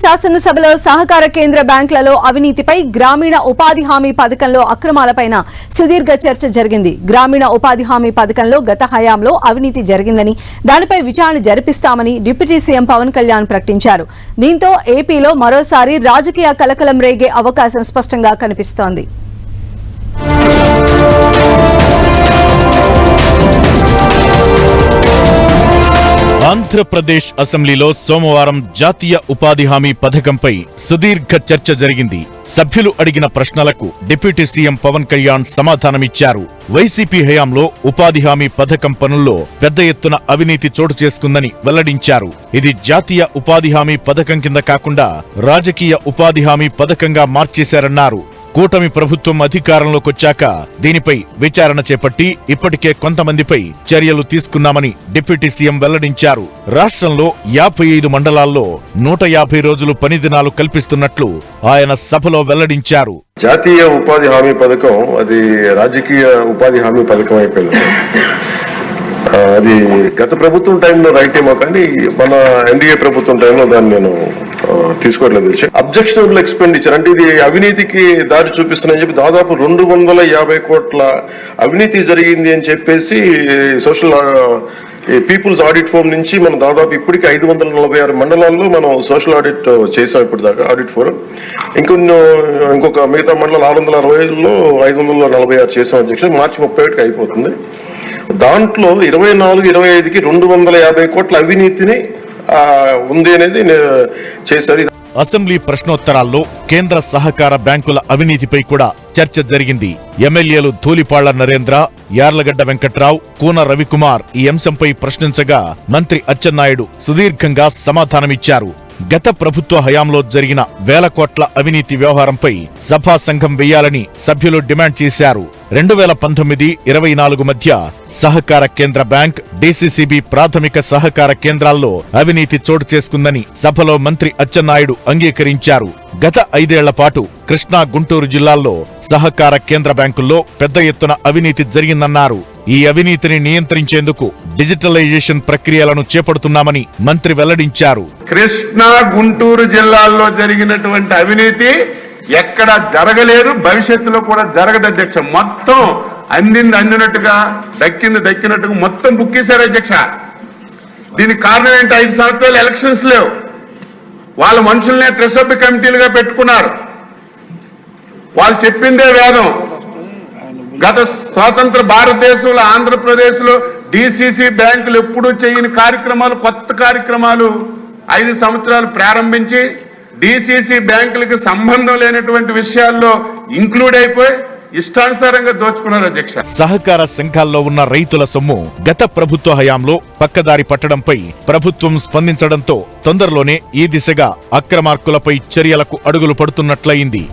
శాసనసభలో సహకార కేంద్ర బ్యాంకులలో అవినీతిపై గ్రామీణ ఉపాధి హామీ పథకంలో అక్రమాలపైన సుదీర్ఘ చర్చ జరిగింది. గ్రామీణ ఉపాధి హామీ పథకంలో గత హయాంలో అవినీతి జరిగిందని, దానిపై విచారణ జరిపిస్తామని డిప్యూటీ సీఎం పవన్ కళ్యాణ్ ప్రకటించారు. దీంతో ఏపీలో మరోసారి రాజకీయ కలకలం రేగే అవకాశం స్పష్టంగా కనిపిస్తోంది. ఆంధ్రప్రదేశ్ అసెంబ్లీలో సోమవారం జాతీయ ఉపాధి హామీ పథకంపై సుదీర్ఘ చర్చ జరిగింది. సభ్యులు అడిగిన ప్రశ్నలకు డిప్యూటీ సీఎం పవన్ కళ్యాణ్ సమాధానమిచ్చారు. వైసీపీ హయాంలో ఉపాధి హామీ పథకం పనుల్లో పెద్ద ఎత్తున అవినీతి చోటు చేసుకుందని వెల్లడించారు. ఇది జాతీయ ఉపాధి హామీ పథకం కింద కాకుండా రాజకీయ ఉపాధి హామీ పథకంగా మార్చేశారన్నారు. కూటమి ప్రభుత్వం అధికారంలోకొచ్చాక దీనిపై విచారణ చేపట్టి ఇప్పటికే కొంతమందిపై చర్యలు తీసుకున్నామని డిప్యూటీ సీఎం వెల్లడించారు. రాష్ట్రంలో 55 మండలాల్లో 150 రోజులు పని దినాలు కల్పిస్తున్నట్లు ఆయన సభలో వెల్లడించారు. జాతీయ ఉపాధి హామీ పథకం అది రాజకీయ ఉపాధి హామీ పథకం అయిపోయింది. అది గత ప్రభుత్వం టైంలో రైట్ ఏమో, కానీ మన ఎన్డీఏ ప్రభుత్వం టైంలో దాన్ని నేను తీసుకోవట్లేదు. అబ్జెక్షనబుల్ ఎక్స్పెండిచర్ అంటే ఇది అవినీతికి దారి చూపిస్తుందని చెప్పి దాదాపు 250 కోట్ల అవినీతి జరిగింది అని చెప్పేసి సోషల్ పీపుల్స్ ఆడిట్ ఫోరం నుంచి మనం దాదాపు ఇప్పటికి 546 మండలాల్లో మనం సోషల్ ఆడిట్ చేసాం. ఇప్పుడు దాకా ఆడిట్ ఫోరం ఇంకొక మిగతా మండలాలు 660లో 546 చేసాం. అధ్యక్షుడు మార్చి 31కి అయిపోతుంది. దాంట్లో 24-25కి 250 కోట్ల అవినీతిని ఉంది అనేది చేశారు. అసెంబ్లీ ప్రశ్నోత్తరాల్లో కేంద్ర సహకార బ్యాంకుల అవినీతిపై కూడా చర్చ జరిగింది. ఎమ్మెల్యేలు ధూళిపాళ్ల నరేంద్ర, యార్లగడ్డ వెంకట్రావు, కూన రవికుమార్ ఈ అంశంపై ప్రశ్నించగా మంత్రి అచ్చెన్నాయుడు సుదీర్ఘంగా సమాధానమిచ్చారు. గత ప్రభుత్వ హయాంలో జరిగిన వేల కోట్ల అవినీతి వ్యవహారంపై సభా సంఘం వేయాలని సభ్యులు డిమాండ్ చేశారు. 2019-24 మధ్య సహకార కేంద్ర బ్యాంక్, డీసీసీబీ ప్రాథమిక సహకార కేంద్రాల్లో అవినీతి చోటు చేసుకుందని సభలో మంత్రి అచ్చెన్నాయుడు అంగీకరించారు. గత 5 ఏళ్ల పాటు కృష్ణా, గుంటూరు జిల్లాల్లో సహకార కేంద్ర బ్యాంకుల్లో పెద్ద ఎత్తున అవినీతి జరిగిందన్నారు. ఈ అవినీతిని నియంత్రించేందుకు డిజిటలైజేషన్ ప్రక్రియలను చేపడుతున్నామని మంత్రి వెల్లడించారు. కృష్ణా, గుంటూరు జిల్లాల్లో జరిగినటువంటి అవినీతి ఎక్కడ జరగలేదు, భవిష్యత్తులో కూడా జరగదు అధ్యక్ష. మొత్తం అందినట్టుగా, దక్కినట్టుగా మొత్తం బుక్ చేశారు అధ్యక్ష. దీనికి కారణం ఏంటి? 5 సంవత్సరాలు ఎలక్షన్స్ లేవు. వాళ్ళ మనుషుల్నే ట్రెసప్ కమిటీలుగా పెట్టుకున్నారు. వాళ్ళు చెప్పిందే వేదం. గత స్వాతంత్ర భారతదేశంలో ఆంధ్రప్రదేశ్లో డిసిసి బ్యాంకులు ఎప్పుడూ చేయని కార్యక్రమాలు, కొత్త కార్యక్రమాలు 5 సంవత్సరాలు ప్రారంభించి డిసిసి బ్యాంకులకు సంబంధం లేనటువంటి విషయాల్లో ఇంక్లూడ్ అయిపోయి ఇష్టానుసారంగా దోచుకున్నారు అధ్యక్ష. సహకార సంఘాల్లో ఉన్న రైతుల సొమ్ము గత ప్రభుత్వ హయాంలో పక్కదారి పట్టడంపై ప్రభుత్వం స్పందించడంతో తొందరలోనే ఈ దిశగా అక్రమార్కులపై చర్యలకు అడుగులు పడుతున్నట్లయింది.